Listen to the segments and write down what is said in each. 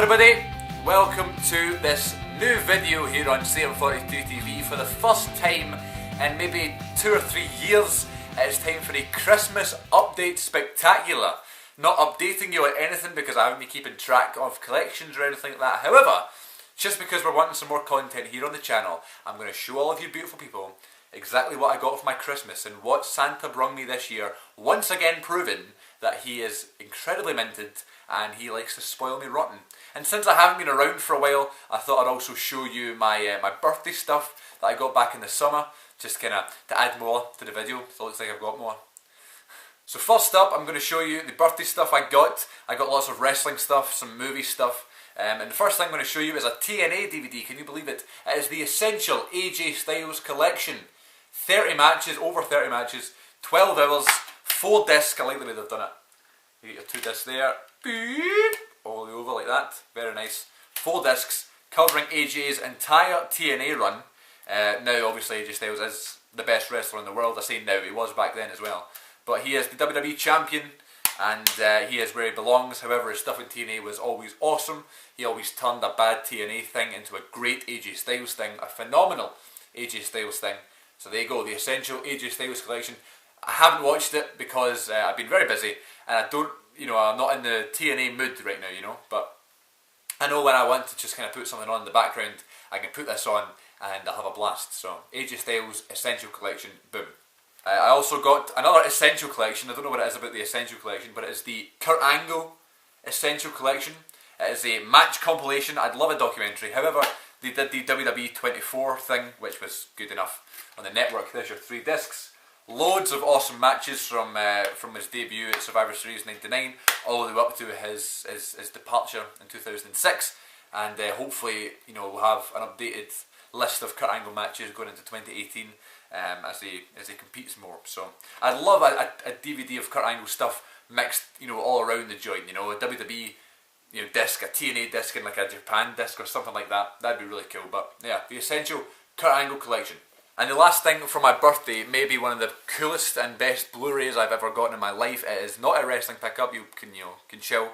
everybody, welcome to this new video here on CM42 TV. For the first time in maybe 2 or 3 years, it's time for a Christmas update spectacular. Not updating you on anything because I haven't been keeping track of collections or anything like that. However, just because we're wanting some more content here on the channel, I'm going to show all of you beautiful people exactly what I got for my Christmas and what Santa brung me this year, once again proving that he is incredibly minted and he likes to spoil me rotten. And since I haven't been around for a while, I thought I'd also show you my my birthday stuff that I got back in the summer, just kind of to add more to the video, so it looks like I've got more. So first up, I'm going to show you the birthday stuff I got. I got lots of wrestling stuff, some movie stuff, and the first thing I'm going to show you is a TNA DVD, can you believe it? It is the Essential AJ Styles Collection. 30 matches, over 30 matches, 12 hours, 4 discs, I like the way they've done it. You get your 2 discs there, beep, all the way over like that, very nice. 4 discs covering AJ's entire TNA run. Now obviously AJ Styles is the best wrestler in the world. I say now, he was back then as well. But he is the WWE champion and he is where he belongs. However, his stuff in TNA was always awesome. He always turned a bad TNA thing into a great AJ Styles thing, a phenomenal AJ Styles thing. So there you go, the Essential AJ Styles Collection. I haven't watched it because I've been very busy and I don't, I'm not in the TNA mood right now, but I know when I want to just kind of put something on in the background, I can put this on and I'll have a blast. So AJ Styles Essential Collection, boom. I also got another Essential Collection. I don't know what it is about the Essential Collection, but it is the Kurt Angle Essential Collection. It is a match compilation. I'd love a documentary. However, they did the WWE 24 thing, which was good enough on the network. There's your 3 discs. Loads of awesome matches from his debut at Survivor Series 99 all the way up to his departure in 2006. And hopefully, we'll have an updated list of Kurt Angle matches going into 2018 as he competes more. So I'd love a DVD of Kurt Angle stuff mixed, all around the joint. A WWE disc, a TNA disc, and like a Japan disc or something like that. That'd be really cool. But yeah, the Essential Kurt Angle Collection. And the last thing for my birthday, maybe one of the coolest and best Blu-rays I've ever gotten in my life. It is not a wrestling pickup, you can chill.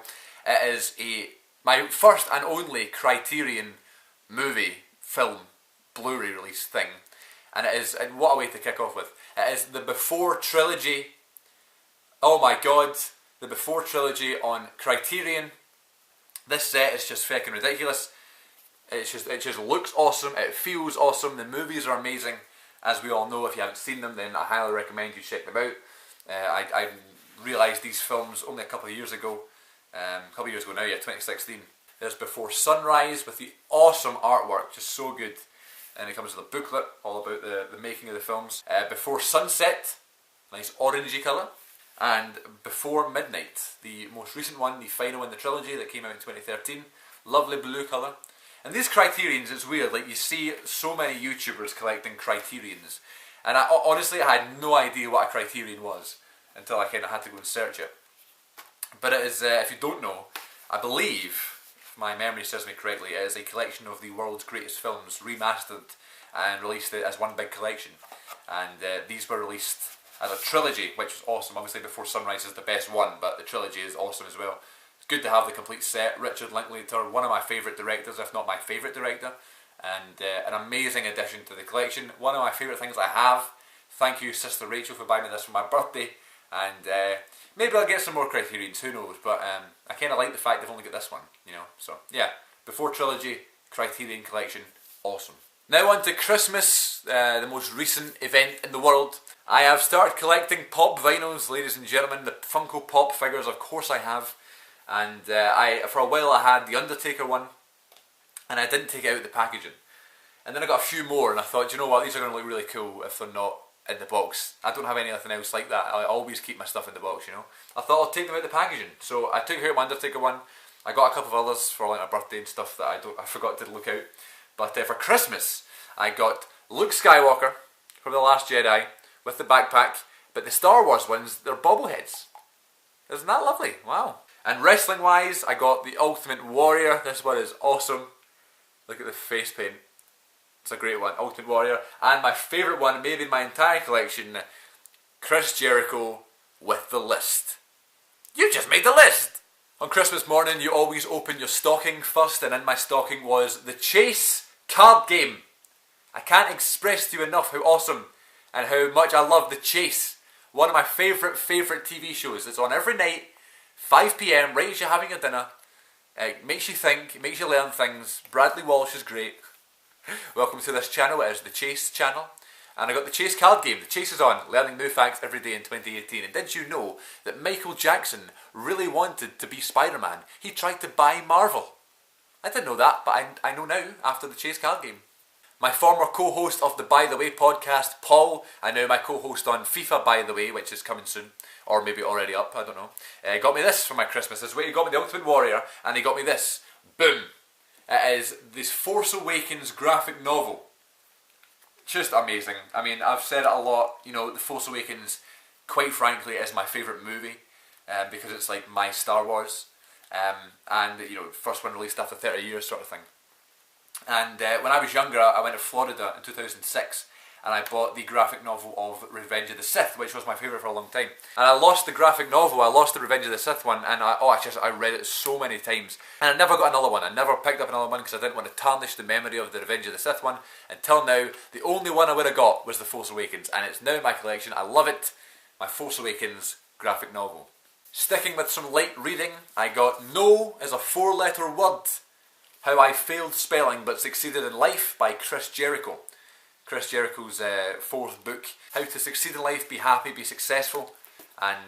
It is my first and only Criterion movie, film, Blu-ray release thing. And it is, and what a way to kick off with. It is the Before Trilogy. Oh my god, the Before Trilogy on Criterion. This set is just fucking ridiculous. It just looks awesome, it feels awesome, the movies are amazing. As we all know, if you haven't seen them, then I highly recommend you check them out. I realised these films only a couple of years ago. A couple of years ago now, yeah, 2016. There's Before Sunrise with the awesome artwork, just so good. And it comes with a booklet all about the making of the films. Before Sunset, nice orangey colour. And Before Midnight, the most recent one, the final in the trilogy that came out in 2013. Lovely blue colour. And these Criterions, it's weird, like you see so many YouTubers collecting Criterions. And honestly, I had no idea what a Criterion was until I kind of had to go and search it. But it is, if you don't know, I believe, if my memory serves me correctly, it is a collection of the world's greatest films remastered and released as one big collection. And these were released as a trilogy, which was awesome. Obviously Before Sunrise is the best one, but the trilogy is awesome as well. It's good to have the complete set. Richard Linklater, one of my favourite directors, if not my favourite director, and an amazing addition to the collection. One of my favourite things I have. Thank you, Sister Rachel, for buying me this for my birthday, and maybe I'll get some more Criterions, who knows, but I kind of like the fact they've only got this one, so yeah, Before Trilogy, Criterion Collection, awesome. Now on to Christmas, the most recent event in the world. I have started collecting pop vinyls, ladies and gentlemen, the Funko Pop figures, of course I have. And for a while I had the Undertaker one, and I didn't take it out of the packaging. And then I got a few more, and I thought, you know what, these are going to look really cool if they're not in the box. I don't have anything else like that. I always keep my stuff in the box, I thought I'll take them out of the packaging. So I took out my Undertaker one. I got a couple of others for like my birthday and stuff that I forgot to look out. But for Christmas, I got Luke Skywalker from The Last Jedi with the backpack, but the Star Wars ones, they're bobbleheads. Isn't that lovely? Wow. And wrestling wise, I got the Ultimate Warrior. This one is awesome. Look at the face paint. It's a great one, Ultimate Warrior. And my favourite one, maybe in my entire collection, Chris Jericho with the list. You just made the list! On Christmas morning, you always open your stocking first, and in my stocking was the Chase card game. I can't express to you enough how awesome and how much I love the Chase. One of my favourite TV shows. It's on every night, 5 PM, right as you're having your dinner. It makes you think, it makes you learn things. Bradley Walsh is great. Welcome to this channel. It is the Chase channel. And I got the Chase card game. The Chase is on, learning new facts every day in 2018. And did you know that Michael Jackson really wanted to be Spider-Man? He tried to buy Marvel. I didn't know that, but I know now after the Chase card game. My former co-host of the By The Way podcast, Paul, and now my co-host on FIFA By The Way, which is coming soon, or maybe already up, I don't know, got me this for my Christmas. This way he got me the Ultimate Warrior, and he got me this. Boom! It is this Force Awakens graphic novel. Just amazing. I mean, I've said it a lot, you know, The Force Awakens, quite frankly, is my favourite movie, because it's like my Star Wars, and, you know, first one released after 30 years sort of thing. And when I was younger, I went to Florida in 2006, and I bought the graphic novel of Revenge of the Sith, which was my favourite for a long time. And I lost the graphic novel, I lost the Revenge of the Sith one, and I read it so many times. And I never got another one, I never picked up another one because I didn't want to tarnish the memory of the Revenge of the Sith one. Until now, the only one I would have got was The Force Awakens, and it's now in my collection. I love it, my Force Awakens graphic novel. Sticking with some light reading, I got No is a 4-letter word. How I Failed Spelling But Succeeded in Life by Chris Jericho. Chris Jericho's fourth book, How to Succeed in Life, Be Happy, Be Successful, and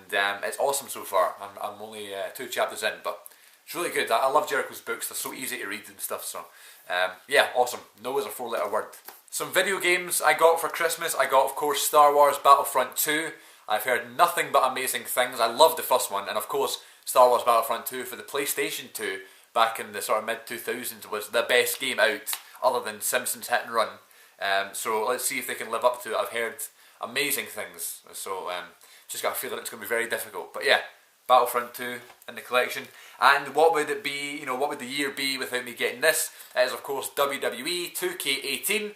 it's awesome so far. I'm only 2 chapters in, but it's really good. I love Jericho's books, they're so easy to read and stuff, so yeah, awesome. No is a 4-letter word. Some video games I got for Christmas. I got, of course, Star Wars Battlefront 2. I've heard nothing but amazing things. I loved the first one, and of course, Star Wars Battlefront 2 for the PlayStation 2 back in the sort of mid-2000s was the best game out, other than Simpsons Hit and Run. So let's see if they can live up to it. I've heard amazing things, so just got a feeling it's going to be very difficult. But yeah, Battlefront 2 in the collection. And what would it be, you know, what would the year be without me getting this? It is, of course, WWE 2K18.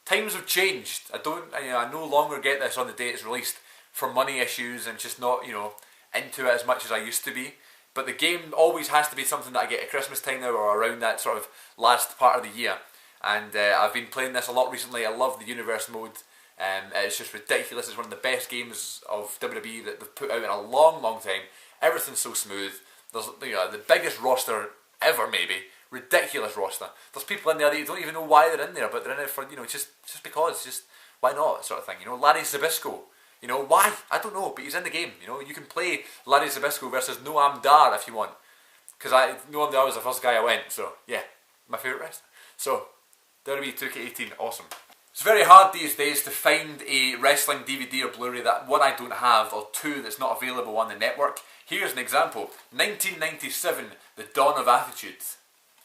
Times have changed. I no longer get this on the day it's released for money issues and just not, you know, into it as much as I used to be. But the game always has to be something that I get at Christmas time now, or around that sort of last part of the year. And I've been playing this a lot recently. I love the universe mode. It's just ridiculous. It's one of the best games of WWE that they've put out in a long, long time. Everything's so smooth. There's, you know, the biggest roster ever, maybe. Ridiculous roster. There's people in there that you don't even know why they're in there, but they're in it for, you know, just because, just why not, sort of thing. You know, Larry Zbyszko. You know, why? I don't know, but he's in the game. You know, you can play Larry Zbyszko versus Noam Dar if you want. Because Noam Dar was the first guy I went, so yeah, my favourite wrestler. So, WWE 2K18, awesome. It's very hard these days to find a wrestling DVD or Blu-ray that, one, I don't have, or two, that's not available on the network. Here's an example. 1997, The Dawn of Attitude.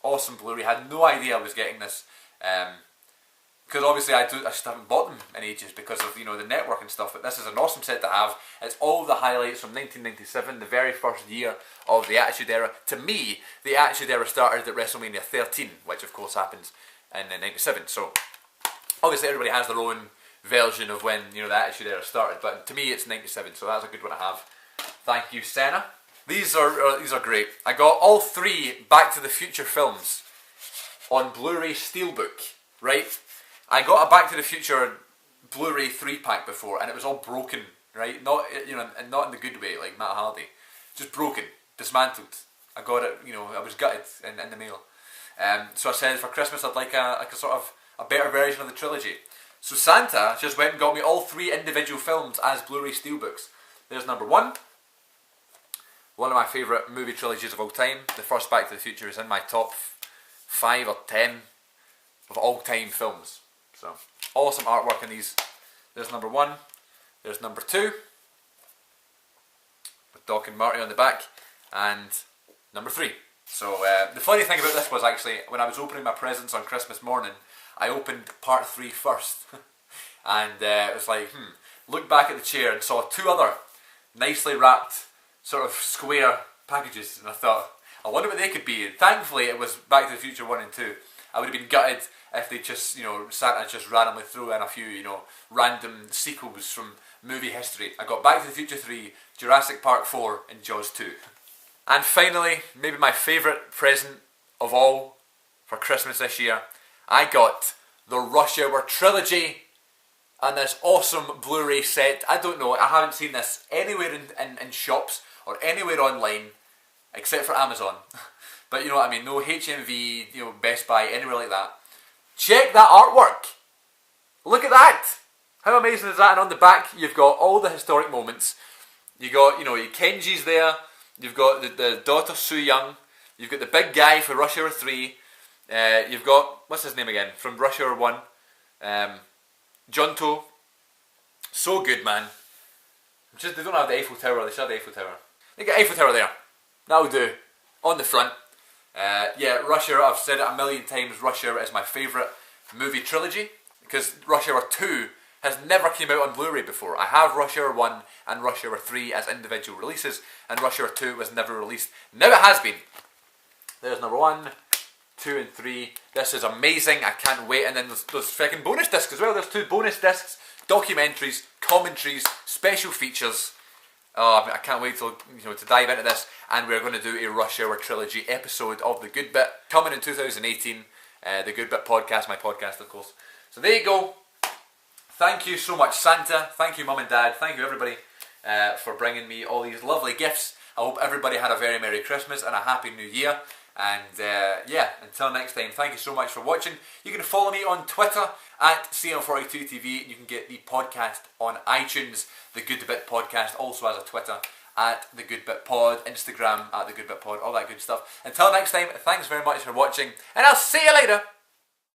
Awesome Blu-ray. Had no idea I was getting this. Because obviously I just haven't bought them in ages because of, you know, the network and stuff, but this is an awesome set to have. It's all the highlights from 1997, the very first year of the Attitude Era. To me, the Attitude Era started at WrestleMania 13, which of course happens in 97, so obviously everybody has their own version of when, you know, the Attitude Era started, but to me it's 97, so that's a good one to have. Thank you, Senna. These are great. I got all 3 Back to the Future films on Blu-ray Steelbook, right? I got a Back to the Future Blu-ray 3-pack before, and it was all broken, right? Not, you know, and not in the good way, like Matt Hardy. Just broken, dismantled. I got it, you know, I was gutted in the mail. So I said for Christmas I'd like a sort of a better version of the trilogy. So Santa just went and got me all 3 individual films as Blu-ray Steelbooks. There's number 1. One of my favourite movie trilogies of all time. The first Back to the Future is in my top 5 or 10 of all time films. So, awesome artwork in these. There's number 1, there's number 2, with Doc and Marty on the back, and number 3. So, the funny thing about this was actually, when I was opening my presents on Christmas morning, I opened part 3 first. And it was like, looked back at the chair and saw 2 other nicely wrapped, sort of square packages, and I thought, I wonder what they could be. And thankfully it was Back to the Future 1 and 2. I would have been gutted if they just, you know, Santa just randomly threw in a few, you know, random sequels from movie history. I got Back to the Future 3, Jurassic Park 4, and Jaws 2. And finally, maybe my favourite present of all for Christmas this year, I got the Rush Hour Trilogy and this awesome Blu-ray set. I don't know, I haven't seen this anywhere in shops or anywhere online except for Amazon. But you know what I mean, no HMV, you know, Best Buy, anywhere like that. Check that artwork! Look at that! How amazing is that? And on the back you've got all the historic moments. You got, you know, Kenji's there, you've got the daughter Soo Young, you've got the big guy for Rush Hour 3, you've got, what's his name again, from Rush Hour 1, Junto. So good, man. Just, they don't have the Eiffel Tower, they should have the Eiffel Tower. They got Eiffel Tower there. That'll do. On the front. Yeah, Rush Hour, I've said it a million times, Rush Hour is my favourite movie trilogy, because Rush Hour 2 has never came out on Blu-ray before. I have Rush Hour 1 and Rush Hour 3 as individual releases, and Rush Hour 2 was never released. Now it has been. There's number 1, 2 and 3. This is amazing, I can't wait. And then there's freaking bonus discs as well. There's 2 bonus discs, documentaries, commentaries, special features. Oh, I can't wait to dive into this, and we're going to do a Rush Hour Trilogy episode of The Good Bit, coming in 2018, The Good Bit podcast, my podcast of course. So there you go. Thank you so much Santa, thank you Mum and Dad, thank you everybody for bringing me all these lovely gifts. I hope everybody had a very Merry Christmas and a Happy New Year. And yeah, until next time, thank you so much for watching. You can follow me on Twitter at CM42TV, and you can get the podcast on iTunes. The Good Bit Podcast also has a Twitter at The Good Bit Pod, Instagram at The Good Bit Pod, all that good stuff. Until next time, thanks very much for watching, and I'll see you later.